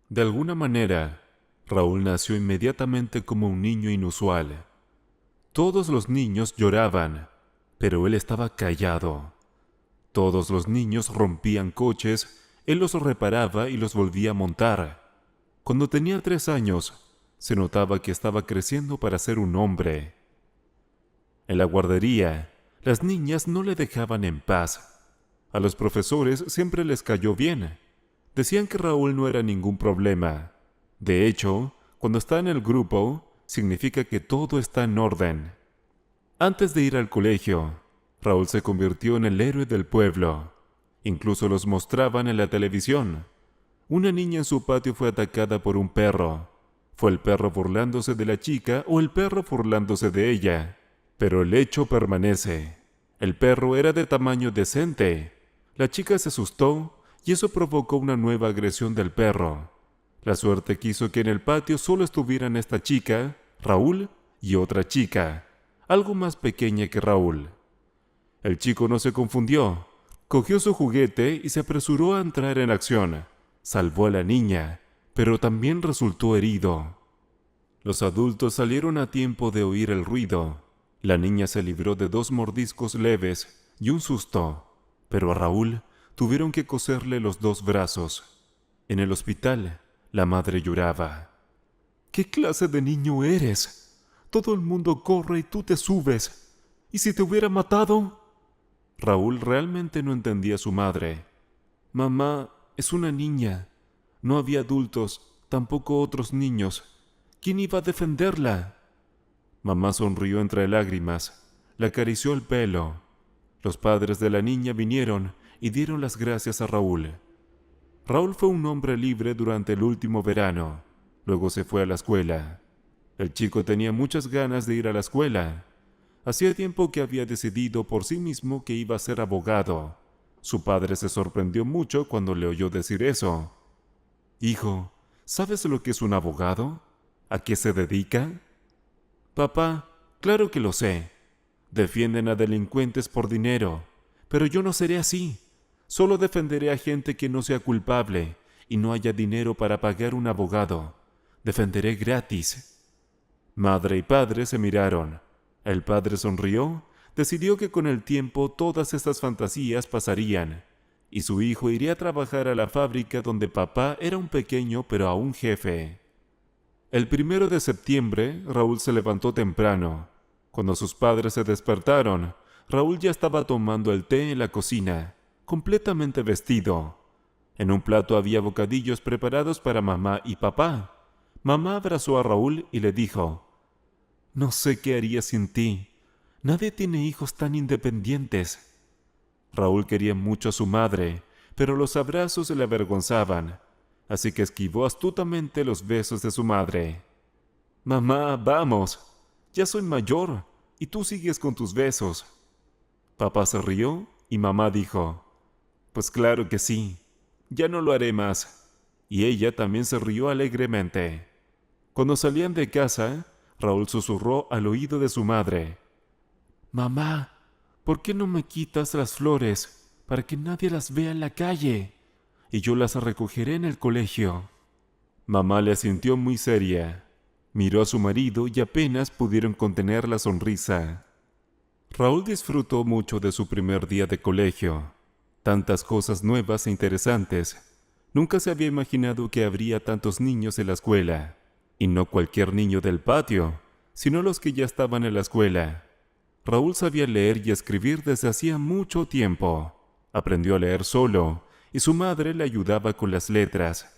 De alguna manera, Raúl nació inmediatamente como un niño inusual. Todos los niños lloraban, pero él estaba callado. Todos los niños rompían coches, él los reparaba y los volvía a montar. Cuando tenía 3 años, se notaba que estaba creciendo para ser un hombre. En la guardería, las niñas no le dejaban en paz. A los profesores siempre les cayó bien. Decían que Raúl no era ningún problema. De hecho, cuando está en el grupo, significa que todo está en orden. Antes de ir al colegio, Raúl se convirtió en el héroe del pueblo. Incluso los mostraban en la televisión. Una niña en su patio fue atacada por un perro. ¿Fue el perro burlándose de la chica o el perro burlándose de ella? Pero el hecho permanece. El perro era de tamaño decente. La chica se asustó y eso provocó una nueva agresión del perro. La suerte quiso que en el patio solo estuvieran esta chica, Raúl y otra chica, algo más pequeña que Raúl. El chico no se confundió. Cogió su juguete y se apresuró a entrar en acción. Salvó a la niña, pero también resultó herido. Los adultos salieron a tiempo de oír el ruido. La niña se libró de 2 mordiscos leves y un susto, pero a Raúl tuvieron que coserle los 2 brazos. En el hospital, la madre lloraba. ¿Qué clase de niño eres? Todo el mundo corre y tú te subes. ¿Y si te hubiera matado? Raúl realmente no entendía a su madre. Mamá, es una niña. No había adultos, tampoco otros niños. ¿Quién iba a defenderla? Mamá sonrió entre lágrimas. Le acarició el pelo. Los padres de la niña vinieron y dieron las gracias a Raúl. Raúl fue un hombre libre durante el último verano. Luego se fue a la escuela. El chico tenía muchas ganas de ir a la escuela. Hacía tiempo que había decidido por sí mismo que iba a ser abogado. Su padre se sorprendió mucho cuando le oyó decir eso. Hijo, ¿sabes lo que es un abogado? ¿A qué se dedica? Papá, claro que lo sé. Defienden a delincuentes por dinero, pero yo no seré así. Solo defenderé a gente que no sea culpable y no haya dinero para pagar un abogado. Defenderé gratis. Madre y padre se miraron. El padre sonrió, decidió que con el tiempo todas estas fantasías pasarían, y su hijo iría a trabajar a la fábrica donde papá era un pequeño pero aún jefe. El 1 de septiembre, Raúl se levantó temprano. Cuando sus padres se despertaron, Raúl ya estaba tomando el té en la cocina, completamente vestido. En un plato había bocadillos preparados para mamá y papá. Mamá abrazó a Raúl y le dijo: «No sé qué haría sin ti. Nadie tiene hijos tan independientes». Raúl quería mucho a su madre, pero los abrazos le avergonzaban, así que esquivó astutamente los besos de su madre. «Mamá, vamos. Ya soy mayor y tú sigues con tus besos». Papá se rió y mamá dijo: «Pues claro que sí. Ya no lo haré más». Y ella también se rió alegremente. Cuando salían de casa, Raúl susurró al oído de su madre: «Mamá, ¿por qué no me quitas las flores para que nadie las vea en la calle? Y yo las recogeré en el colegio». Mamá le asintió muy seria. Miró a su marido y apenas pudieron contener la sonrisa. Raúl disfrutó mucho de su primer día de colegio. Tantas cosas nuevas e interesantes. Nunca se había imaginado que habría tantos niños en la escuela. Y no cualquier niño del patio, sino los que ya estaban en la escuela. Raúl sabía leer y escribir desde hacía mucho tiempo. Aprendió a leer solo, y su madre le ayudaba con las letras.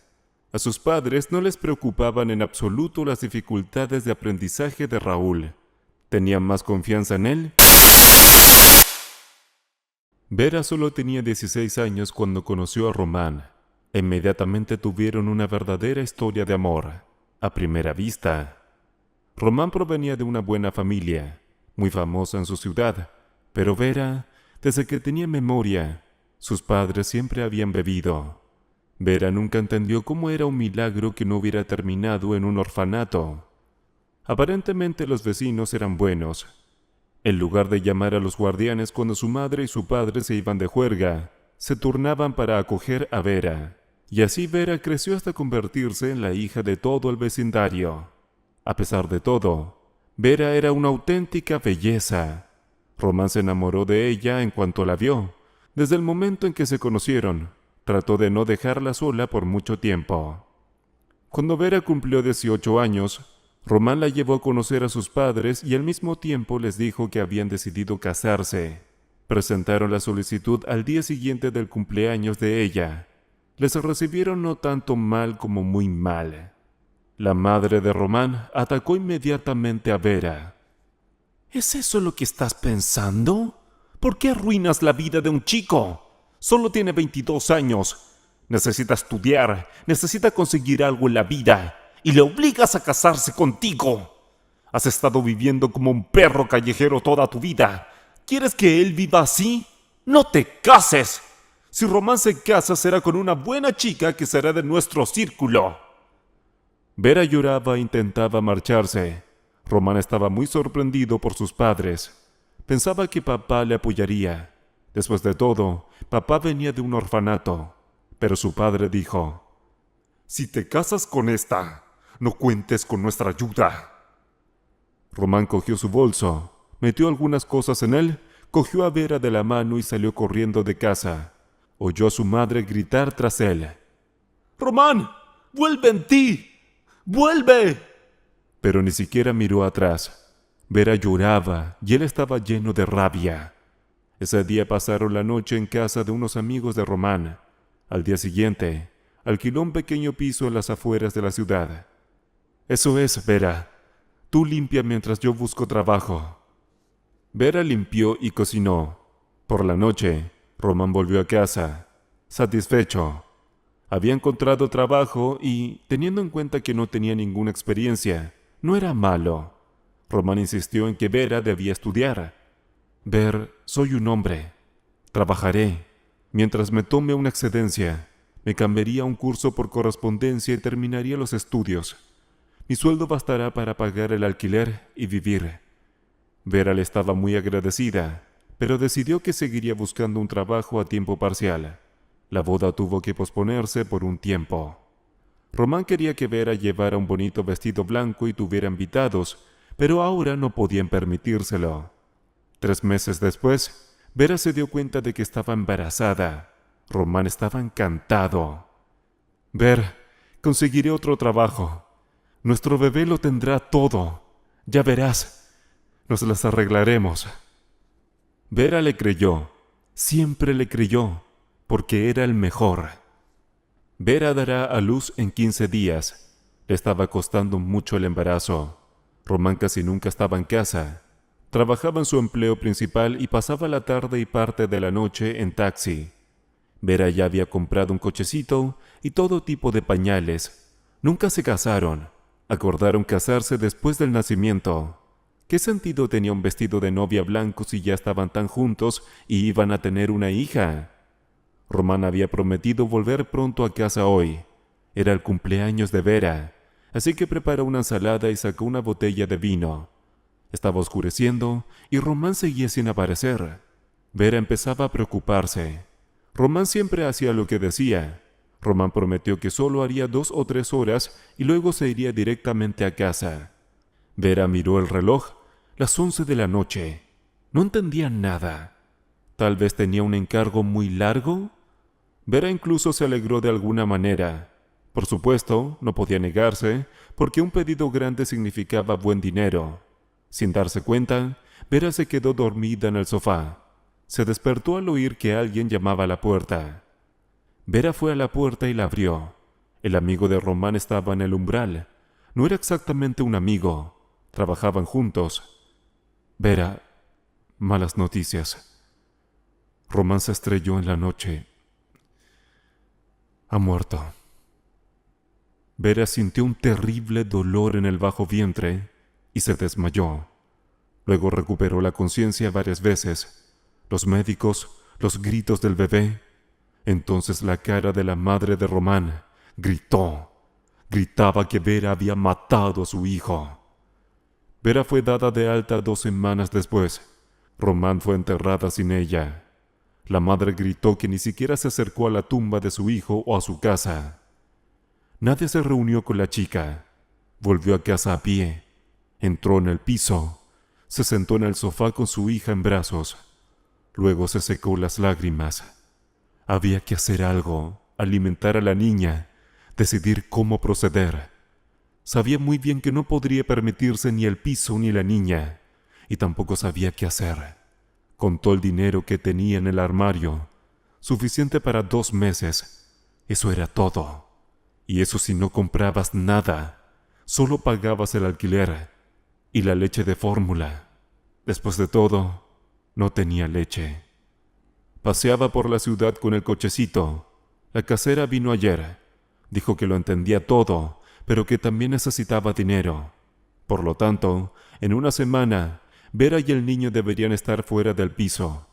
A sus padres no les preocupaban en absoluto las dificultades de aprendizaje de Raúl. Tenían más confianza en él. Vera solo tenía 16 años cuando conoció a Román. Inmediatamente tuvieron una verdadera historia de amor, a primera vista. Román provenía de una buena familia, muy famosa en su ciudad, pero Vera, desde que tenía memoria, sus padres siempre habían bebido. Vera nunca entendió cómo era un milagro que no hubiera terminado en un orfanato. Aparentemente los vecinos eran buenos. En lugar de llamar a los guardianes cuando su madre y su padre se iban de juerga, se turnaban para acoger a Vera. Y así Vera creció hasta convertirse en la hija de todo el vecindario. A pesar de todo, Vera era una auténtica belleza. Román se enamoró de ella en cuanto la vio. Desde el momento en que se conocieron, trató de no dejarla sola por mucho tiempo. Cuando Vera cumplió 18 años, Román la llevó a conocer a sus padres y al mismo tiempo les dijo que habían decidido casarse. Presentaron la solicitud al día siguiente del cumpleaños de ella. Les recibieron no tanto mal como muy mal. La madre de Román atacó inmediatamente a Vera. ¿Es eso lo que estás pensando? ¿Por qué arruinas la vida de un chico? Solo tiene 22 años. Necesita estudiar, necesita conseguir algo en la vida y le obligas a casarse contigo. Has estado viviendo como un perro callejero toda tu vida. ¿Quieres que él viva así? ¡No te cases! Si Román se casa será con una buena chica que será de nuestro círculo. Vera lloraba e intentaba marcharse. Román estaba muy sorprendido por sus padres. Pensaba que papá le apoyaría. Después de todo, papá venía de un orfanato. Pero su padre dijo: Si te casas con esta, no cuentes con nuestra ayuda. Román cogió su bolso, metió algunas cosas en él, cogió a Vera de la mano y salió corriendo de casa. Oyó a su madre gritar tras él: ¡Román! ¡Vuelve en ti! ¡Vuelve! Pero ni siquiera miró atrás. Vera lloraba y él estaba lleno de rabia. Ese día pasaron la noche en casa de unos amigos de Román. Al día siguiente, alquiló un pequeño piso en las afueras de la ciudad. Eso es, Vera. Tú limpia mientras yo busco trabajo. Vera limpió y cocinó. Por la noche, Román volvió a casa, satisfecho. Había encontrado trabajo y, teniendo en cuenta que no tenía ninguna experiencia, no era malo. Román insistió en que Vera debía estudiar. Soy un hombre. Trabajaré. Mientras me tome una excedencia, me cambiaría a un curso por correspondencia y terminaría los estudios. Mi sueldo bastará para pagar el alquiler y vivir. Vera le estaba muy agradecida, pero decidió que seguiría buscando un trabajo a tiempo parcial. La boda tuvo que posponerse por un tiempo. Román quería que Vera llevara un bonito vestido blanco y tuviera invitados, pero ahora no podían permitírselo. 3 meses después, Vera se dio cuenta de que estaba embarazada. Román estaba encantado. Conseguiré otro trabajo. Nuestro bebé lo tendrá todo. Ya verás. Nos las arreglaremos. Vera le creyó. Siempre le creyó, porque era el mejor. Vera dará a luz en 15 días. Le estaba costando mucho el embarazo. Román casi nunca estaba en casa. Trabajaba en su empleo principal y pasaba la tarde y parte de la noche en taxi. Vera ya había comprado un cochecito y todo tipo de pañales. Nunca se casaron. Acordaron casarse después del nacimiento. ¿Qué sentido tenía un vestido de novia blanco si ya estaban tan juntos y iban a tener una hija? Román había prometido volver pronto a casa hoy. Era el cumpleaños de Vera, así que preparó una ensalada y sacó una botella de vino. Estaba oscureciendo y Román seguía sin aparecer. Vera empezaba a preocuparse. Román siempre hacía lo que decía. Román prometió que solo haría 2 o 3 horas y luego se iría directamente a casa. Vera miró el reloj, las 11 de la noche. No entendía nada. ¿Tal vez tenía un encargo muy largo? Vera incluso se alegró de alguna manera. Por supuesto, no podía negarse, porque un pedido grande significaba buen dinero. Sin darse cuenta, Vera se quedó dormida en el sofá. Se despertó al oír que alguien llamaba a la puerta. Vera fue a la puerta y la abrió. El amigo de Román estaba en el umbral. No era exactamente un amigo. Trabajaban juntos. Vera, malas noticias. Román se estrelló en la noche. Ha muerto. Vera sintió un terrible dolor en el bajo vientre y se desmayó. Luego recuperó la conciencia varias veces. Los médicos, los gritos del bebé. Entonces la cara de la madre de Román gritó. Gritaba que Vera había matado a su hijo. Vera fue dada de alta 2 semanas después. Román fue enterrada sin ella. La madre gritó que ni siquiera se acercó a la tumba de su hijo o a su casa. Nadie se reunió con la chica. Volvió a casa a pie. Entró en el piso. Se sentó en el sofá con su hija en brazos. Luego se secó las lágrimas. Había que hacer algo, alimentar a la niña, decidir cómo proceder. Sabía muy bien que no podría permitirse ni el piso ni la niña, y tampoco sabía qué hacer. Contó el dinero que tenía en el armario, suficiente para 2 meses. Eso era todo. Y eso si no comprabas nada, solo pagabas el alquiler y la leche de fórmula. Después de todo, no tenía leche. Paseaba por la ciudad con el cochecito. La casera vino ayer. Dijo que lo entendía todo, pero que también necesitaba dinero. Por lo tanto, en una semana, Vera y el niño deberían estar fuera del piso.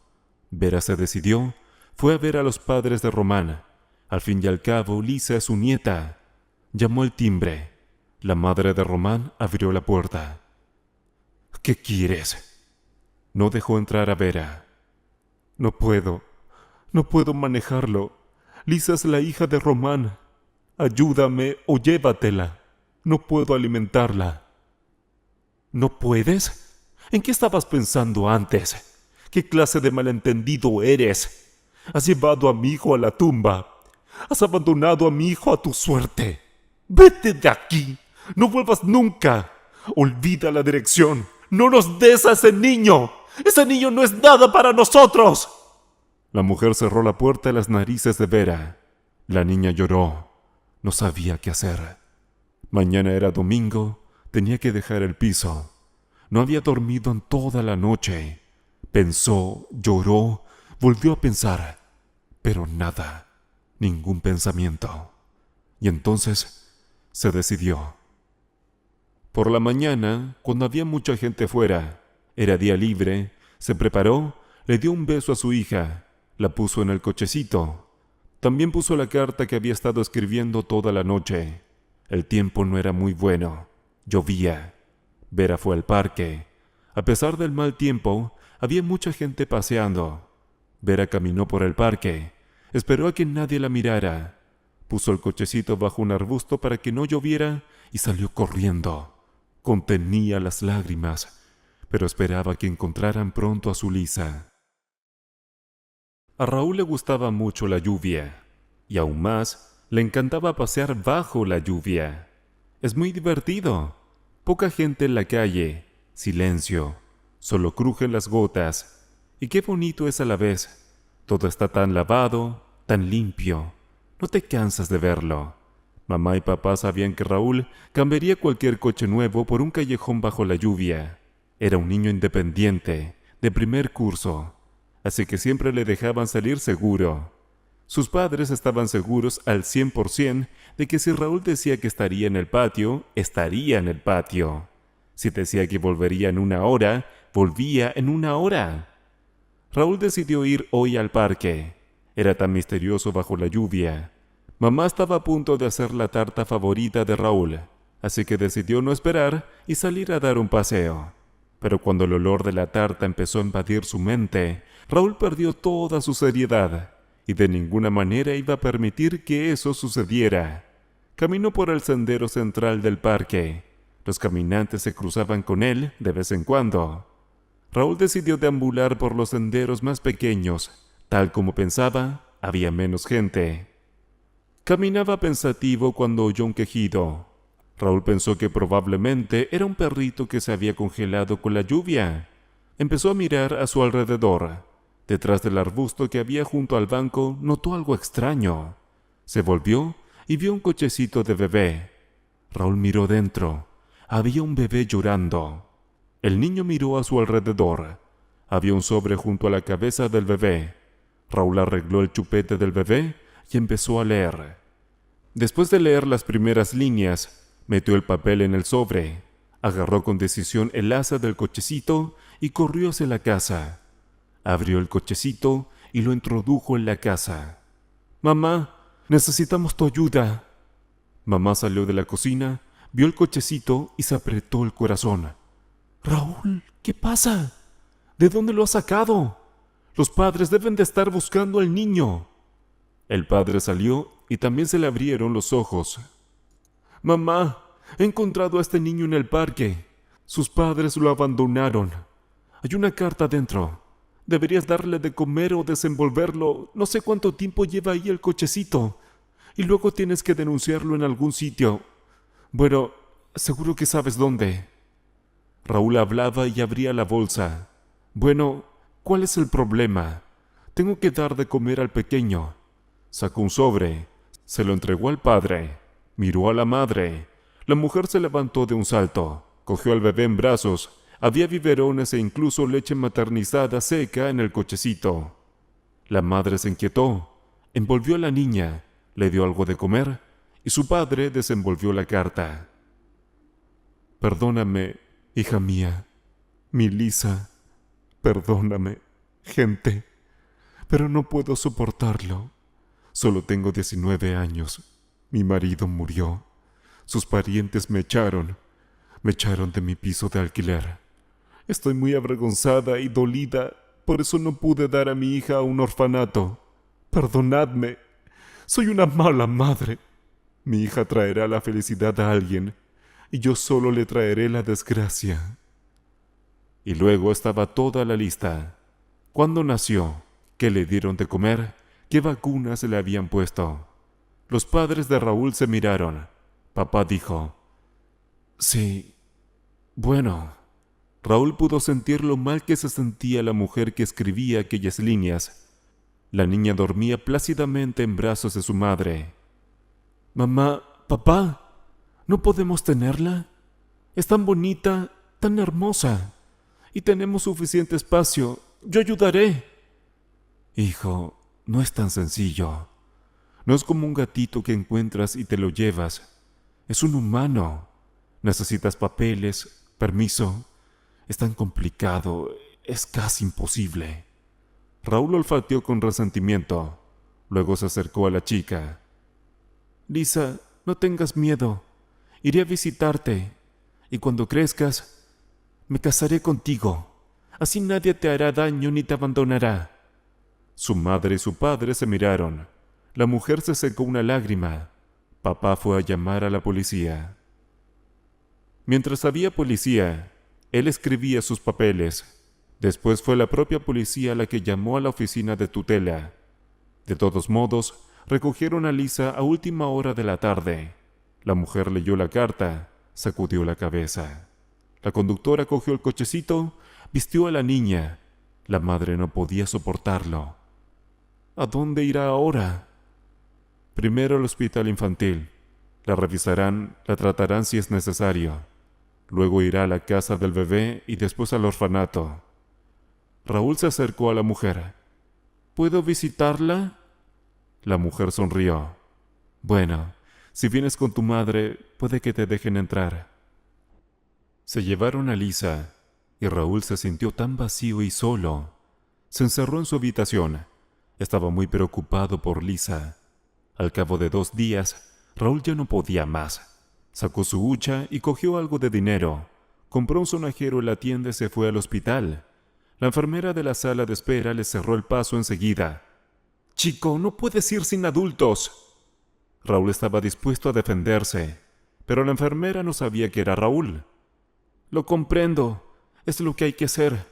Vera se decidió, fue a ver a los padres de Román. Al fin y al cabo, Lisa es su nieta. Llamó el timbre. La madre de Román abrió la puerta. «¿Qué quieres?» No dejó entrar a Vera. No puedo manejarlo. Lisa es la hija de Román. Ayúdame o llévatela. No puedo alimentarla». «¿No puedes? ¿En qué estabas pensando antes? ¿Qué clase de malentendido eres? Has llevado a mi hijo a la tumba. Has abandonado a mi hijo a tu suerte. ¡Vete de aquí! ¡No vuelvas nunca! Olvida la dirección. ¡No nos des a ese niño! ¡Ese niño no es nada para nosotros!» La mujer cerró la puerta a las narices de Vera. La niña lloró. No sabía qué hacer. Mañana era domingo. Tenía que dejar el piso. No había dormido en toda la noche. Pensó, lloró, volvió a pensar. Pero nada. Ningún pensamiento. Y entonces se decidió. Por la mañana, cuando había mucha gente fuera, era día libre, se preparó, le dio un beso a su hija, la puso en el cochecito. También puso la carta que había estado escribiendo toda la noche. El tiempo no era muy bueno. Llovía. Vera fue al parque. A pesar del mal tiempo, había mucha gente paseando. Vera caminó por el parque. Esperó a que nadie la mirara. Puso el cochecito bajo un arbusto para que no lloviera y salió corriendo. Contenía las lágrimas, pero esperaba que encontraran pronto a su Lisa. A Raúl le gustaba mucho la lluvia, y aún más, le encantaba pasear bajo la lluvia. Es muy divertido. Poca gente en la calle, silencio, solo crujen las gotas. Y qué bonito es a la vez. Todo está tan lavado, tan limpio. No te cansas de verlo. Mamá y papá sabían que Raúl cambiaría cualquier coche nuevo por un callejón bajo la lluvia. Era un niño independiente, de primer curso, así que siempre le dejaban salir seguro. Sus padres estaban seguros al 100% de que si Raúl decía que estaría en el patio, estaría en el patio. Si decía que volvería en 1 hora, volvía en 1 hora. Raúl decidió ir hoy al parque. Era tan misterioso bajo la lluvia. Mamá estaba a punto de hacer la tarta favorita de Raúl, así que decidió no esperar y salir a dar un paseo. Pero cuando el olor de la tarta empezó a invadir su mente, Raúl perdió toda su seriedad y de ninguna manera iba a permitir que eso sucediera. Caminó por el sendero central del parque. Los caminantes se cruzaban con él de vez en cuando. Raúl decidió deambular por los senderos más pequeños. Tal como pensaba, había menos gente. Caminaba pensativo cuando oyó un quejido. Raúl pensó que probablemente era un perrito que se había congelado con la lluvia. Empezó a mirar a su alrededor. Detrás del arbusto que había junto al banco, notó algo extraño. Se volvió y vio un cochecito de bebé. Raúl miró dentro. Había un bebé llorando. El niño miró a su alrededor. Había un sobre junto a la cabeza del bebé. Raúl arregló el chupete del bebé y empezó a leer. Después de leer las primeras líneas, metió el papel en el sobre, agarró con decisión el asa del cochecito y corrió hacia la casa. Abrió el cochecito y lo introdujo en la casa. «Mamá, necesitamos tu ayuda». Mamá salió de la cocina, vio el cochecito y se apretó el corazón. «Raúl, ¿qué pasa? ¿De dónde lo has sacado? Los padres deben de estar buscando al niño. El padre salió y también se le abrieron los ojos. Mamá, he encontrado a este niño en el parque. Sus padres lo abandonaron. Hay una carta dentro. Deberías darle de comer o desenvolverlo. No sé cuánto tiempo lleva ahí el cochecito. Y luego tienes que denunciarlo en algún sitio. Bueno, seguro que sabes dónde. Raúl hablaba y abría la bolsa. Bueno, ¿cuál es el problema? Tengo que dar de comer al pequeño. Sacó un sobre. Se lo entregó al padre. Miró a la madre. La mujer se levantó de un salto. Cogió al bebé en brazos. Había biberones e incluso leche maternizada seca en el cochecito. La madre se inquietó. Envolvió a la niña. Le dio algo de comer. Y su padre desenvolvió la carta. Perdóname, hija mía. Mi Lisa. Perdóname, gente. Pero no puedo soportarlo. Solo tengo 19 años. Mi marido murió. Sus parientes me echaron. Me echaron de mi piso de alquiler. Estoy muy avergonzada y dolida. Por eso no pude dar a mi hija a un orfanato. Perdonadme. Soy una mala madre. Mi hija traerá la felicidad a alguien. Y yo solo le traeré la desgracia. Y luego estaba toda la lista. ¿Cuándo nació? ¿Qué le dieron de comer? ¿Qué vacunas le habían puesto? Los padres de Raúl se miraron. Papá dijo: sí, bueno. Raúl pudo sentir lo mal que se sentía la mujer que escribía aquellas líneas. La niña dormía plácidamente en brazos de su madre. Mamá, papá, ¿no podemos tenerla? Es tan bonita, tan hermosa. Y tenemos suficiente espacio. Yo ayudaré. Hijo, no es tan sencillo. No es como un gatito que encuentras y te lo llevas. Es un humano. Necesitas papeles, permiso. Es tan complicado, es casi imposible. Raúl olfateó con resentimiento. Luego se acercó a la chica. Lisa, no tengas miedo. Iré a visitarte. Y cuando crezcas, me casaré contigo. Así nadie te hará daño ni te abandonará. Su madre y su padre se miraron. La mujer se secó una lágrima. Papá fue a llamar a la policía. Mientras había policía, él escribía sus papeles. Después fue la propia policía la que llamó a la oficina de tutela. De todos modos, recogieron a Lisa a última hora de la tarde. La mujer leyó la carta, sacudió la cabeza. La conductora cogió el cochecito, vistió a la niña. La madre no podía soportarlo. ¿A dónde irá ahora? Primero al hospital infantil. La revisarán, la tratarán si es necesario. Luego irá a la casa del bebé y después al orfanato. Raúl se acercó a la mujer. ¿Puedo visitarla? La mujer sonrió. Bueno, si vienes con tu madre, puede que te dejen entrar. Se llevaron a Lisa, y Raúl se sintió tan vacío y solo. Se encerró en su habitación. Estaba muy preocupado por Lisa. Al cabo de 2 días, Raúl ya no podía más. Sacó su hucha y cogió algo de dinero. Compró un sonajero en la tienda y se fue al hospital. La enfermera de la sala de espera le cerró el paso enseguida. «Chico, no puedes ir sin adultos». Raúl estaba dispuesto a defenderse, pero la enfermera no sabía que era Raúl. «Lo comprendo, es lo que hay que hacer.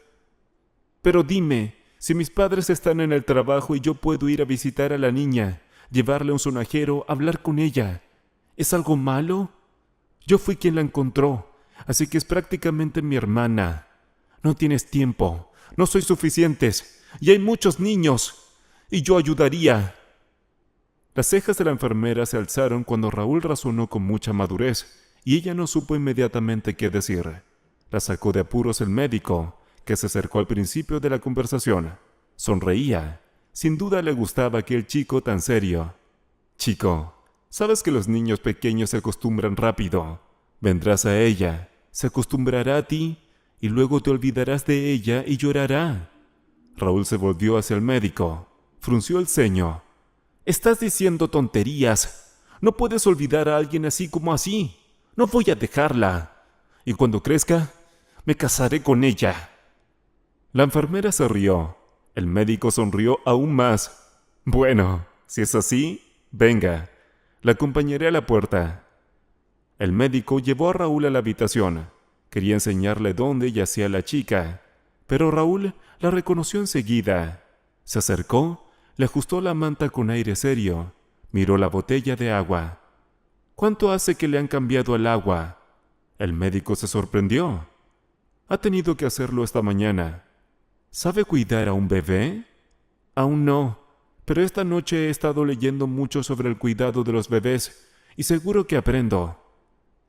Pero dime, si mis padres están en el trabajo y yo puedo ir a visitar a la niña, llevarle a un sonajero, hablar con ella, ¿es algo malo? Yo fui quien la encontró, así que es prácticamente mi hermana. No tienes tiempo, no sois suficientes, y hay muchos niños, y yo ayudaría». Las cejas de la enfermera se alzaron cuando Raúl razonó con mucha madurez, y ella no supo inmediatamente qué decir. La sacó de apuros el médico, que se acercó al principio de la conversación. Sonreía. Sin duda le gustaba aquel chico tan serio. «Chico, sabes que los niños pequeños se acostumbran rápido. Vendrás a ella, se acostumbrará a ti, y luego te olvidarás de ella y llorará». Raúl se volvió hacia el médico. Frunció el ceño. «Estás diciendo tonterías. No puedes olvidar a alguien así como así. No voy a dejarla. Y cuando crezca, me casaré con ella». La enfermera se rió. El médico sonrió aún más. Bueno, si es así, venga, la acompañaré a la puerta. El médico llevó a Raúl a la habitación. Quería enseñarle dónde yacía la chica, pero Raúl la reconoció enseguida. Se acercó, le ajustó la manta con aire serio, miró la botella de agua. ¿Cuánto hace que le han cambiado el agua? El médico se sorprendió. Ha tenido que hacerlo esta mañana. ¿Sabe cuidar a un bebé? Aún no, pero esta noche he estado leyendo mucho sobre el cuidado de los bebés y seguro que aprendo.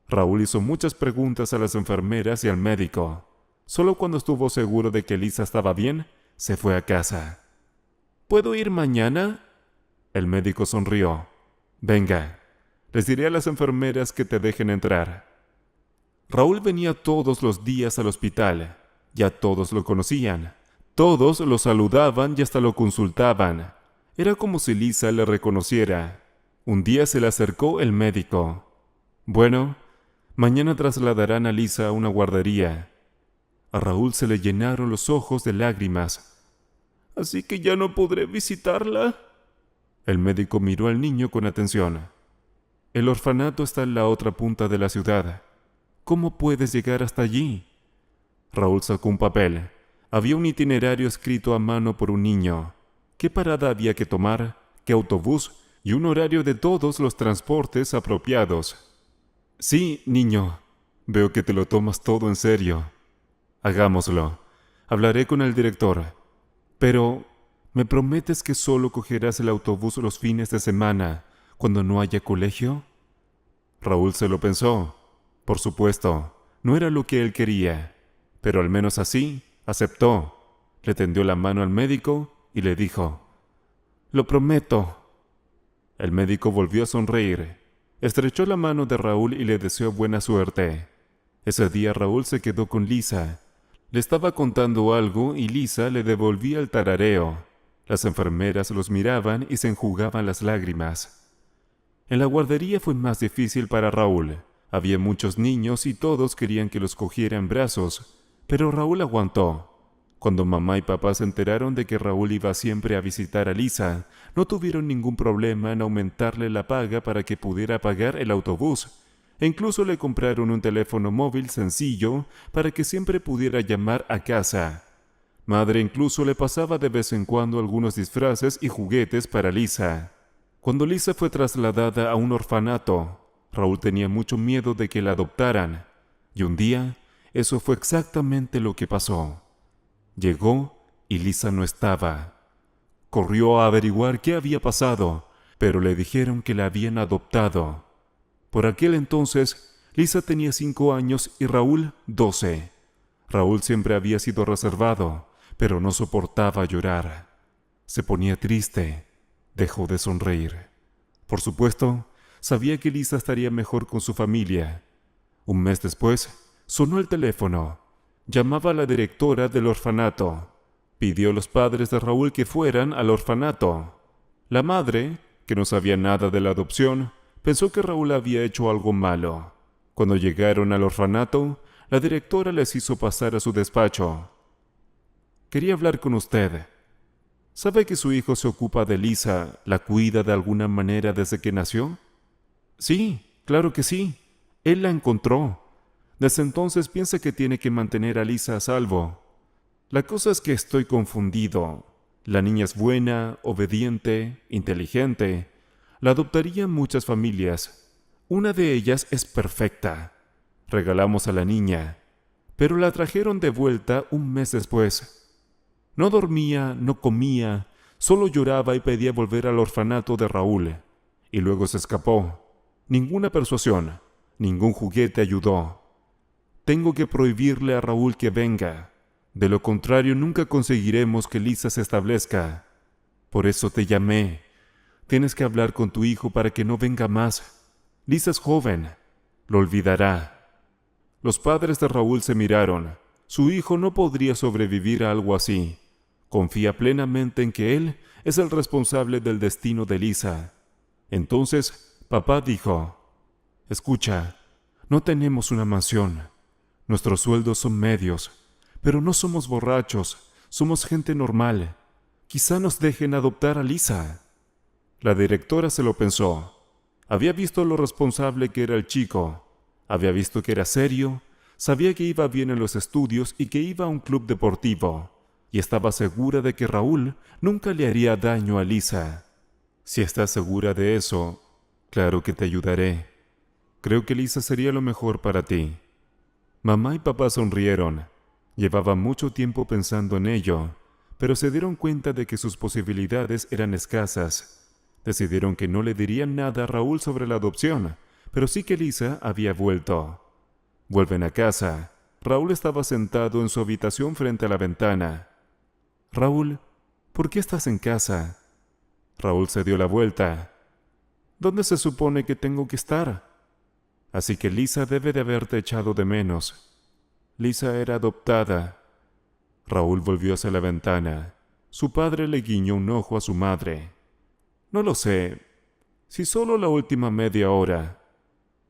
Raúl hizo muchas preguntas a las enfermeras y al médico. Solo cuando estuvo seguro de que Lisa estaba bien, se fue a casa. ¿Puedo ir mañana? El médico sonrió. Venga, les diré a las enfermeras que te dejen entrar. Raúl venía todos los días al hospital. Ya todos lo conocían. Todos lo saludaban y hasta lo consultaban. Era como si Lisa le reconociera. Un día se le acercó el médico. Bueno, mañana trasladarán a Lisa a una guardería. A Raúl se le llenaron los ojos de lágrimas. ¿Así que ya no podré visitarla? El médico miró al niño con atención. El orfanato está en la otra punta de la ciudad. ¿Cómo puedes llegar hasta allí? Raúl sacó un papel. Había un itinerario escrito a mano por un niño. ¿Qué parada había que tomar? ¿Qué autobús? Y un horario de todos los transportes apropiados. Sí, niño. Veo que te lo tomas todo en serio. Hagámoslo. Hablaré con el director. Pero, ¿me prometes que solo cogerás el autobús los fines de semana, cuando no haya colegio? Raúl se lo pensó. Por supuesto, no era lo que él quería, pero al menos así aceptó. Le tendió la mano al médico y le dijo: «Lo prometo». El médico volvió a sonreír. Estrechó la mano de Raúl y le deseó buena suerte. Ese día Raúl se quedó con Lisa. Le estaba contando algo y Lisa le devolvía el tarareo. Las enfermeras los miraban y se enjugaban las lágrimas. En la guardería fue más difícil para Raúl. Había muchos niños y todos querían que los cogiera en brazos, pero Raúl aguantó. Cuando mamá y papá se enteraron de que Raúl iba siempre a visitar a Lisa, no tuvieron ningún problema en aumentarle la paga para que pudiera pagar el autobús. E incluso le compraron un teléfono móvil sencillo para que siempre pudiera llamar a casa. Madre incluso le pasaba de vez en cuando algunos disfraces y juguetes para Lisa. Cuando Lisa fue trasladada a un orfanato, Raúl tenía mucho miedo de que la adoptaran. Y un día, eso fue exactamente lo que pasó. Llegó y Lisa no estaba. Corrió a averiguar qué había pasado, pero le dijeron que la habían adoptado. Por aquel entonces, Lisa tenía 5 años y Raúl 12. Raúl siempre había sido reservado, pero no soportaba llorar. Se ponía triste. Dejó de sonreír. Por supuesto, sabía que Lisa estaría mejor con su familia. Un mes después, sonó el teléfono. Llamaba a la directora del orfanato. Pidió a los padres de Raúl que fueran al orfanato. La madre, que no sabía nada de la adopción, pensó que Raúl había hecho algo malo. Cuando llegaron al orfanato, la directora les hizo pasar a su despacho. «Quería hablar con usted. ¿Sabe que su hijo se ocupa de Lisa, la cuida de alguna manera desde que nació?» «Sí, claro que sí. Él la encontró. Desde entonces piensa que tiene que mantener a Lisa a salvo. La cosa es que estoy confundido. La niña es buena, obediente, inteligente. La adoptarían muchas familias. Una de ellas es perfecta. Regalamos a la niña, pero la trajeron de vuelta un mes después. No dormía, no comía, solo lloraba y pedía volver al orfanato de Raúl. Y luego se escapó. Ninguna persuasión, ningún juguete ayudó. Tengo que prohibirle a Raúl que venga. De lo contrario, nunca conseguiremos que Lisa se establezca. Por eso te llamé. Tienes que hablar con tu hijo para que no venga más. Lisa es joven. Lo olvidará». Los padres de Raúl se miraron. Su hijo no podría sobrevivir a algo así. Confía plenamente en que él es el responsable del destino de Lisa. Entonces, papá dijo: «Escucha, no tenemos una mansión. Nuestros sueldos son medios, pero no somos borrachos, somos gente normal. Quizá nos dejen adoptar a Lisa. La directora se lo pensó. Había visto lo responsable que era el chico. Había visto que era serio. Sabía que iba bien en los estudios y que iba a un club deportivo. Y estaba segura de que Raúl nunca le haría daño a Lisa. Si estás segura de eso, claro que te ayudaré. Creo que Lisa sería lo mejor para ti. Mamá y papá sonrieron. Llevaba mucho tiempo pensando en ello, pero se dieron cuenta de que sus posibilidades eran escasas. Decidieron que no le dirían nada a Raúl sobre la adopción, pero sí que Lisa había vuelto. Vuelven a casa. Raúl estaba sentado en su habitación frente a la ventana. «Raúl, ¿por qué estás en casa?» Raúl se dio la vuelta. «¿Dónde se supone que tengo que estar?» «Así que Lisa debe de haberte echado de menos. Lisa era adoptada». Raúl volvió hacia la ventana. Su padre le guiñó un ojo a su madre. «No lo sé. Si solo la última media hora.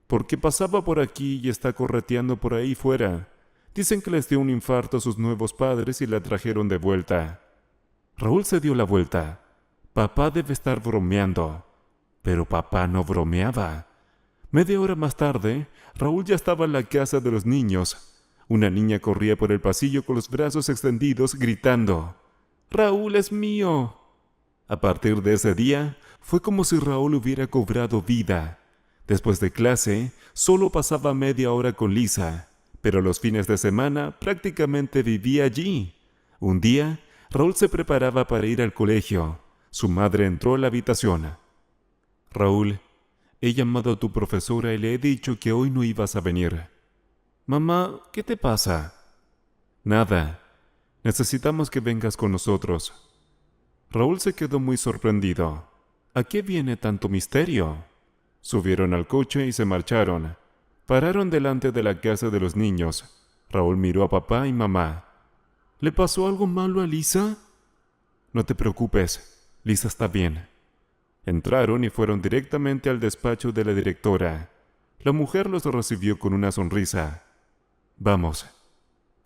Porque pasaba por aquí y está correteando por ahí fuera. Dicen que les dio un infarto a sus nuevos padres y la trajeron de vuelta». Raúl se dio la vuelta. Papá debe estar bromeando. Pero papá no bromeaba. Media hora más tarde, Raúl ya estaba en la casa de los niños. Una niña corría por el pasillo con los brazos extendidos, gritando: «¡Raúl es mío!». A partir de ese día, fue como si Raúl hubiera cobrado vida. Después de clase, solo pasaba media hora con Lisa, pero los fines de semana prácticamente vivía allí. Un día, Raúl se preparaba para ir al colegio. Su madre entró a la habitación. «Raúl, he llamado a tu profesora y le he dicho que hoy no ibas a venir». «Mamá, ¿qué te pasa?» «Nada. Necesitamos que vengas con nosotros». Raúl se quedó muy sorprendido. ¿A qué viene tanto misterio? Subieron al coche y se marcharon. Pararon delante de la casa de los niños. Raúl miró a papá y mamá. «¿Le pasó algo malo a Lisa?» «No te preocupes, Lisa está bien». Entraron y fueron directamente al despacho de la directora. La mujer los recibió con una sonrisa. «Vamos».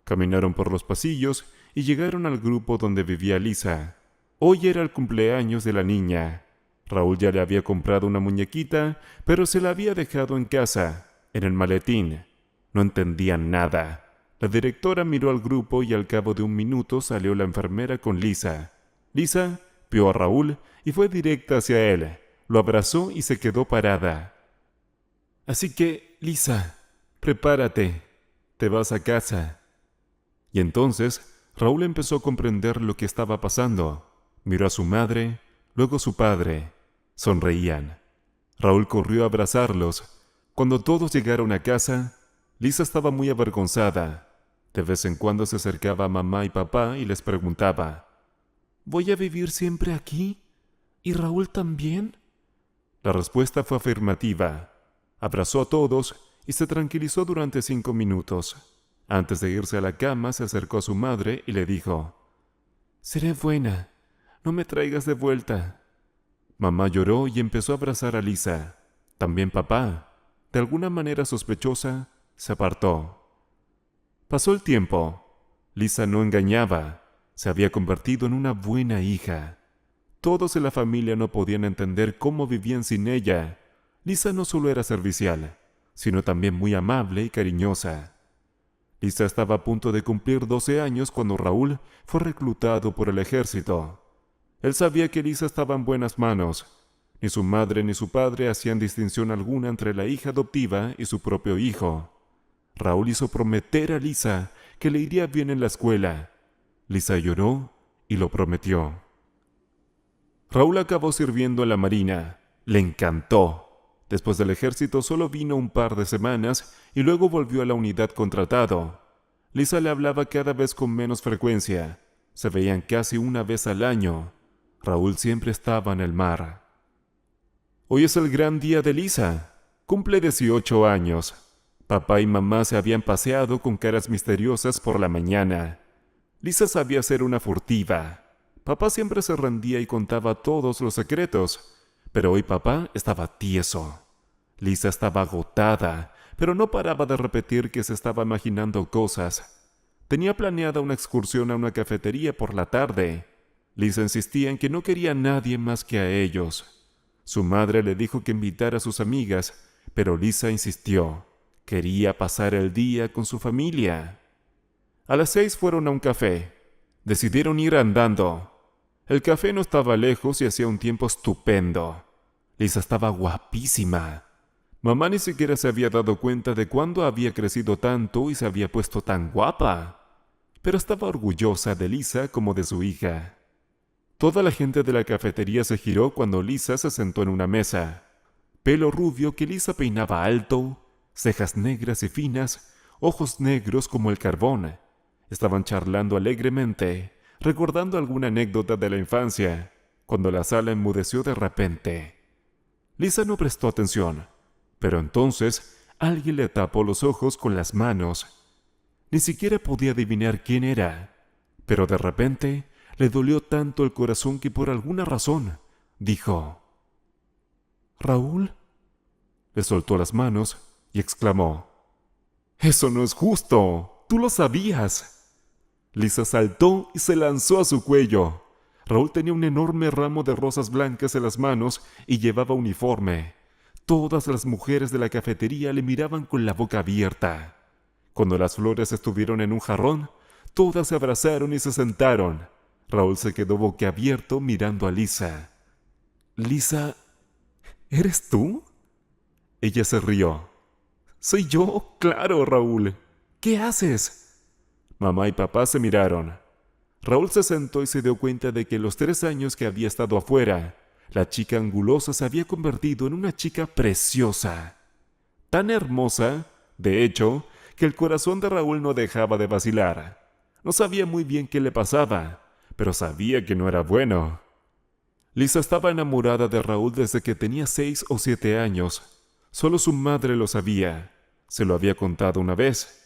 Caminaron por los pasillos y llegaron al grupo donde vivía Lisa. Hoy era el cumpleaños de la niña. Raúl ya le había comprado una muñequita, pero se la había dejado en casa, en el maletín. No entendían nada. La directora miró al grupo y al cabo de un minuto salió la enfermera con Lisa. Lisa vio a Raúl y fue directa hacia él. Lo abrazó y se quedó parada. «Así que, Lisa, prepárate. Te vas a casa». Y entonces Raúl empezó a comprender lo que estaba pasando. Miró a su madre, luego a su padre. Sonreían. Raúl corrió a abrazarlos. Cuando todos llegaron a casa, Lisa estaba muy avergonzada. De vez en cuando se acercaba a mamá y papá y les preguntaba: «¿Voy a vivir siempre aquí? ¿Y Raúl también?». La respuesta fue afirmativa. Abrazó a todos y se tranquilizó durante 5 minutos. Antes de irse a la cama, se acercó a su madre y le dijo: «Seré buena. No me traigas de vuelta». Mamá lloró y empezó a abrazar a Lisa. También papá, de alguna manera sospechosa, se apartó. Pasó el tiempo. Lisa no engañaba. Se había convertido en una buena hija. Todos en la familia no podían entender cómo vivían sin ella. Lisa no solo era servicial, sino también muy amable y cariñosa. Lisa estaba a punto de cumplir 12 años cuando Raúl fue reclutado por el ejército. Él sabía que Lisa estaba en buenas manos. Ni su madre ni su padre hacían distinción alguna entre la hija adoptiva y su propio hijo. Raúl hizo prometer a Lisa que le iría bien en la escuela. Lisa lloró y lo prometió. Raúl acabó sirviendo en la marina. Le encantó. Después del ejército solo vino un par de semanas y luego volvió a la unidad contratado. Lisa le hablaba cada vez con menos frecuencia. Se veían casi una vez al año. Raúl siempre estaba en el mar. Hoy es el gran día de Lisa. Cumple 18 años. Papá y mamá se habían paseado con caras misteriosas por la mañana. Lisa sabía ser una furtiva. Papá siempre se rendía y contaba todos los secretos. Pero hoy papá estaba tieso. Lisa estaba agotada, pero no paraba de repetir que se estaba imaginando cosas. Tenía planeada una excursión a una cafetería por la tarde. Lisa insistía en que no quería a nadie más que a ellos. Su madre le dijo que invitara a sus amigas, pero Lisa insistió. Quería pasar el día con su familia. A las 6 fueron a un café. Decidieron ir andando. El café no estaba lejos y hacía un tiempo estupendo. Lisa estaba guapísima. Mamá ni siquiera se había dado cuenta de cuándo había crecido tanto y se había puesto tan guapa. Pero estaba orgullosa de Lisa como de su hija. Toda la gente de la cafetería se giró cuando Lisa se sentó en una mesa. Pelo rubio que Lisa peinaba alto, cejas negras y finas, ojos negros como el carbón. Estaban charlando alegremente, recordando alguna anécdota de la infancia, cuando la sala enmudeció de repente. Lisa no prestó atención, pero entonces alguien le tapó los ojos con las manos. Ni siquiera podía adivinar quién era, pero de repente le dolió tanto el corazón que por alguna razón dijo: «¿Raúl?». Le soltó las manos y exclamó: «¡Eso no es justo! ¡Tú lo sabías!». Lisa saltó y se lanzó a su cuello. Raúl tenía un enorme ramo de rosas blancas en las manos y llevaba uniforme. Todas las mujeres de la cafetería le miraban con la boca abierta. Cuando las flores estuvieron en un jarrón, todas se abrazaron y se sentaron. Raúl se quedó boquiabierto mirando a Lisa. «Lisa, ¿eres tú?». Ella se rió. «Soy yo, claro, Raúl. ¿Qué haces?». Mamá y papá se miraron. Raúl se sentó y se dio cuenta de que en los 3 años que había estado afuera, la chica angulosa se había convertido en una chica preciosa. Tan hermosa, de hecho, que el corazón de Raúl no dejaba de vacilar. No sabía muy bien qué le pasaba, pero sabía que no era bueno. Lisa estaba enamorada de Raúl desde que tenía 6 o 7 años. Solo su madre lo sabía. Se lo había contado una vez.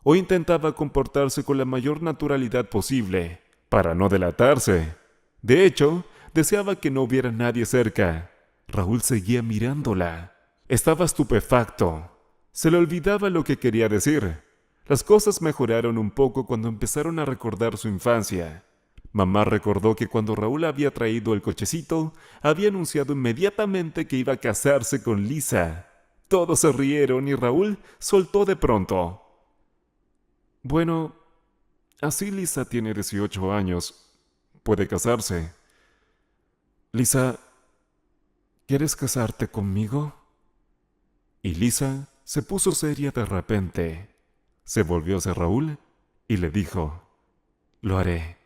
Hoy intentaba comportarse con la mayor naturalidad posible, para no delatarse. De hecho, deseaba que no hubiera nadie cerca. Raúl seguía mirándola. Estaba estupefacto. Se le olvidaba lo que quería decir. Las cosas mejoraron un poco cuando empezaron a recordar su infancia. Mamá recordó que cuando Raúl había traído el cochecito, había anunciado inmediatamente que iba a casarse con Lisa. Todos se rieron y Raúl soltó de pronto: «Bueno, así Lisa tiene 18 años. Puede casarse. Lisa, ¿quieres casarte conmigo?». Y Lisa se puso seria de repente. Se volvió hacia Raúl y le dijo: «Lo haré».